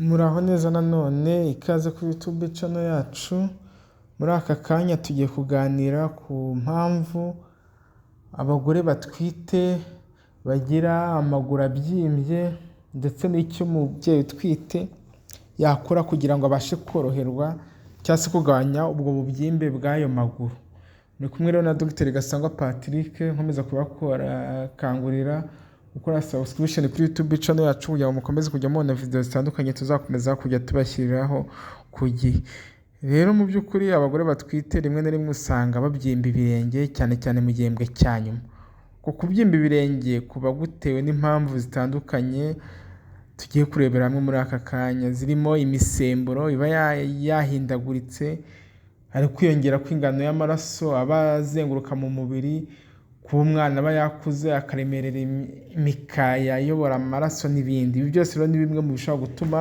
Muraho neza nanone ikaze kuri YouTube channel yacu. Muri aka kanya tugiye kuganira ku mpamvu abagore batwite bagira amaguru abyimbye ndetse n'icyo umubyeyi utwite yakora kugira ngo abashe koroherwa cyangwa se kugabanya ubwo bubyimbe bw'ayo maguru. Ni kumwe rero na Dr Gasangwa Patrick nkomeza kubakangurira gukora subscription kuri YouTube channel yacu kugira ngo mukomeze kujya mubona video zitandukanye tuzakomeza kujya tubashyiriraho ku gihe. Rero mu by'ukuri abagore batwite rimwe na rimwe usanga babyimba ibirenge cyane cyane mu gihembwe cya nyuma. Kubyimba ibirenge kuba gutewe n'impamvu zitandukanye tugiye kurebera hamwe muri aka kanya, zirimo imisemburo iba yahindaguritse, ari kwiyongera kw'ingano y'amaraso aba azenguruka mu mubiri, kuba umwana aba yakuze akaremerera imikaya iyobora amaraso n'ibindi. Ibi byose rero ni bimwe mu bishobora gutuma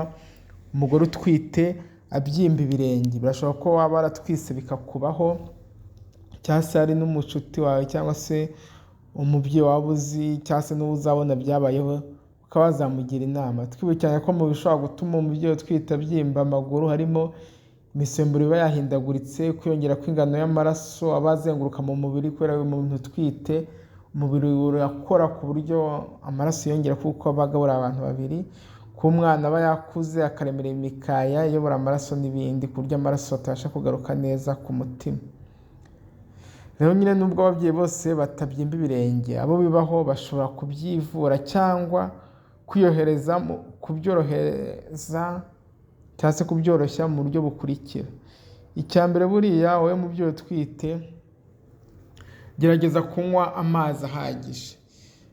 umugore utwite abyimba ibirenge. Birashoboka ko waba waratwise bikakubaho, cyangwa se hari n'umucuti wawe cyangwa se umubyeyi waba uzi cyangwa se n'uwo uzabona byabayeho ukaba wazamugira inama. Twibukiranya ko mu bishobora gutuma umubyeyi utwite abyimba amaguru harimo imisemburo iba yahindaguritse, kwiyongera kw'ingano y'amaraso aba azenguruka mu mubiri kubera uyu muntu utwite umubiri urakora ku buryo amaraso yongera kuko aba agabura abantu babiri, kuba umwana aba yakuze akaremerera imikaya iyobora amaraso n'ibindi ku buryo amaraso atabasha kugaruka neza ku mutima. Rero nyine nubwo ababyeyi bose batabyimba ibirenge, abo bibaho bashobora kubyivura cyangwa kwiyohereza kubyorohereza cyangwa se kubyoroshya mu buryo bukurikira. Icya mbere buriya wowe mubyeyi utwite gerageza kunywa amazi ahagije.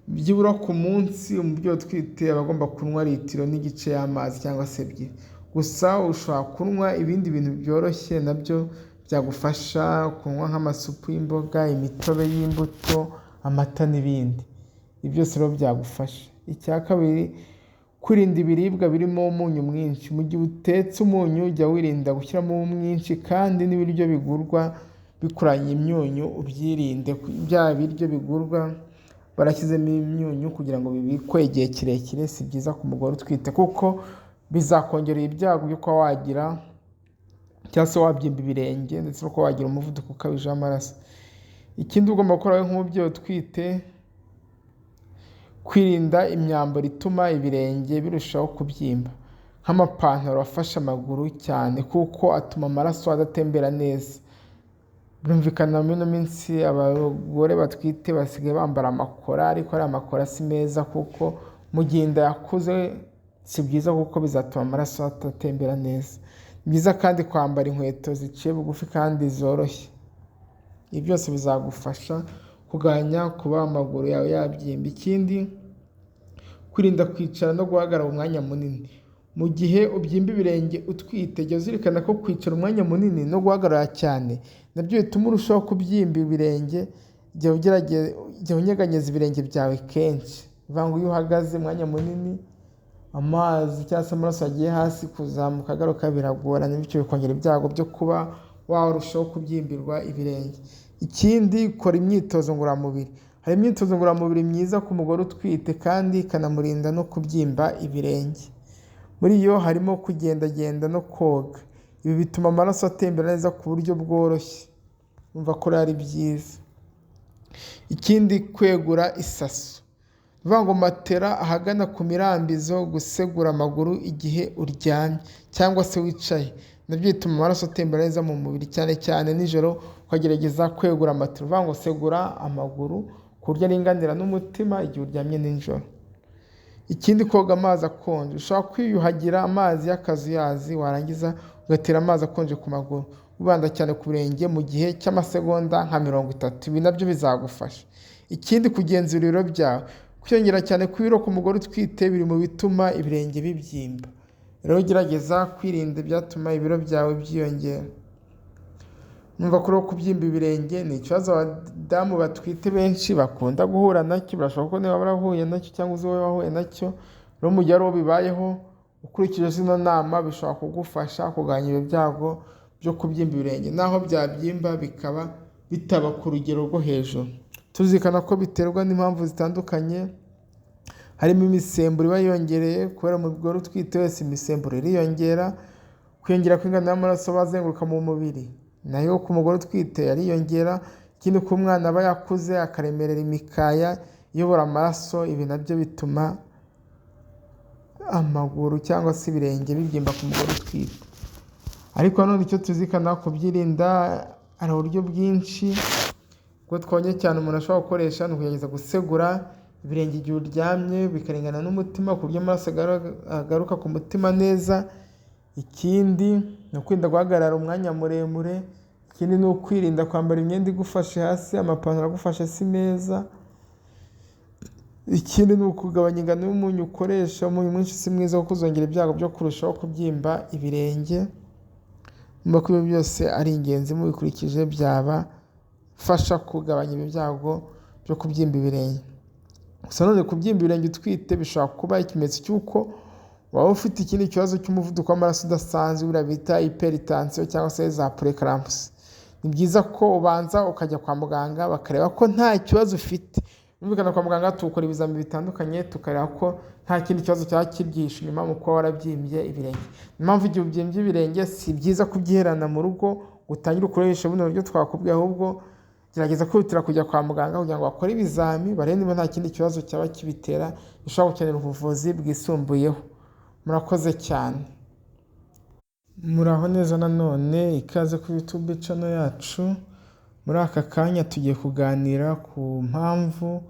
Byibura ku munsi umubyeyi utwite aba agomba kunywa litiro n'igice y'amazi cyangwa se ebyiri. Gusa ushobora kunywa ibindi bintu byoroshye nabyo byagufasha, kunywa nk'amasupu y'imboga, imitobe y'imbuto, amata n'ibindi. Ibi byose rero byagufasha. Icya kabiri, kwirinda ibiribwa birimo umunyu mwinshi. Mu gihe utetse umunyu jya wirinda gushyiramo mwinshi, kandi n'ibiryo bigurwa bikoranye imyunyu ubyirinde. Bya biryo bigurwa barashyizemo imyunyu kugira ngo bibikwe igihe kirekire, si byiza ku mugore utwite kuko bizakongerera ibyago byo kuba wagira cyangwa se wabyimba ibirenge ndetse no kuba wagira umuvuduko ukabije w'amaraso. Ikindi ugomba gukora nk'umubyeyi utwite, kwirinda imyambaro ituma ibirenge birushaho kubyimba, nk'amapantaro afashe amaguru cyane kuko atuma amaraso adatembera neza. Birumvikana muri ino minsi abagore batwite basigaye bambara amakora, ariko ari amakora si meza kuko mu gihe inda yakuze si byiza kuko bizatuma amaraso adatembera neza. Ni byiza kandi kwambara inkweto ziciye bugufi kandi zoroshye. Ibi byose bizagufasha kugabanya kuba amaguru yawe yabyimba. Ikindi, kwirinda kwicara no guhagarara umwanya munini. Mu gihe ubyimba ibirenge utwite jya uzirikana ko kwicara umwanya munini no guhagarara cyane nabyo bituma urushaho kubyimba ibirenge. Jya unyeganyeza ibirenge byawe kenshi. Bivuga ngo iyo uhagaze umwanya munini amazi cyangwa se amaraso yagiye hasi kuzamuka agaruka biragorana, bityo bikongera ibyago byo kuba warushaho kubyimbirwa ibirenge. Ikindi, kora imyitozo ngororamubiri. Hari imyitozo ngororamubiri myiza ku mugore utwite kandi ikanamurinda no kubyimba ibirenge. Muri yo harimo kugendagenda no koga. Ibi bituma amaraso atembera neza ku buryo bworoshye. Umva ko ari byiza. Ikindi, kwegura isaso. Bivuga ngo matera ahagana ku mirambizo, gusegura amaguru igihe uryamye cyangwa se wicaye nabyo bituma amaraso atembera neza mu mubiri, cyane cyane nijoro ukagerageza kwegura matera. Bivuga ngo segura amaguru ku buryo aringanira n'umutima igihe uryamye nijoro. Ikindi, koga amazi akonje. Ushobora kwiyuhagira amazi y'akazuyazi warangiza ugatera amazi akonje ku maguru, ubanda cyane ku birenge mu gihe cy'amasegonda nka 30. Ibi nabyo bizagufasha. Ikindi, kugenzura ibiro byawe. Kwiyongera cyane kw'ibiro ku mugore utwite biri mu bituma ibirenge bibyimba. Rero gerageza kwirinda ibyatuma ibiro byawe byiyongera. Numva ko kubyimba ibirenge ni ikibazo abadamu batwite benshi bakunda guhura nacyo. Birashoboka ko niba warahuye nacyo cyangwa uzi wowe wahuye nacyo. Rero mu gihe ari uwo bibayeho, ukurikije zino nama bishobora kugufasha kugabanya ibyo byago byo kubyimba ibirenge, naho byabyimba bikaba bitaba ku rugero rwo hejuru. Tuzirikana ko biterwa n'impamvu zitandukanye, harimo imisemburo iba yiyongereye kubera umugore utwite wese imisemburo iriyongera, kwiyongera kw'ingano y'amaraso bazenguruka mu mubiri nayo ku mugore utwite yariyongera, ikindi ko umwana aba yakuze akaremerera imikaya iyobora amaraso, ibi nabyo bituma amaguru cyangwa se ibirenge bibyimba ku mugore utwite. Ariko nanone icyo tuzirikana kubyirinda, hari uburyo bwinshi bwo twonye cyane umuntu ashobora gukoresha, ni ukugerageza gusegura ibirenge igihe uryamye bikarengana n'umutima ku buryo amaraso agaruka ku mutima neza. Ikindi ni ukwirinda guhagarara umwanya muremure, ikindi ni ukwirinda kwambara imyenda igufashe hasi, amapantaro agufashe si meza. Ikindi ni ukugabanya ingano y'umunyu ukoresha, umunyu mwinshi si mwiza kuko uzongera ibyago byo kurushaho kubyimba ibirenge. Mba ko ibi byose ari ingenzi mubikurikije byabafasha kugabanya ibi byago byo kubyimba ibirenge. Gusa none kubyimba ibirenge utwite bishobora kuba ikimenyetso cy'uko waba ufite ikindi kibazo cy'umuvuduko w'amaraso udasanzwe, biriya bita hypertension cyangwa se za preeclampsia. Ni byiza ko ubanza ukajya kwa muganga bakareba ko nta kibazo ufite. Numvikana kwa muganga tukora ibizami bitandukanye tukareba ko nta kindi kibazo cyaba kibyihishe inyuma mu kuba warabyimbye ibirenge. Impamvu igihe ubyimbye ibirenge si byiza kubyiherana mu rugo utangira ukoresha buno buryo twakubwiye, ahubwo gerageza kwihutira kujya kwa muganga kugira ngo bakore ibizami barebe niba nta kindi kibazo cyaba kibitera gishobora gukenera ubuvuzi bwisumbuyeho. Murakoze cyane. Muraho neza nanone, ikaze ku YouTube channel yacu. Muri aka kanya tugiye kuganira ku mpamvu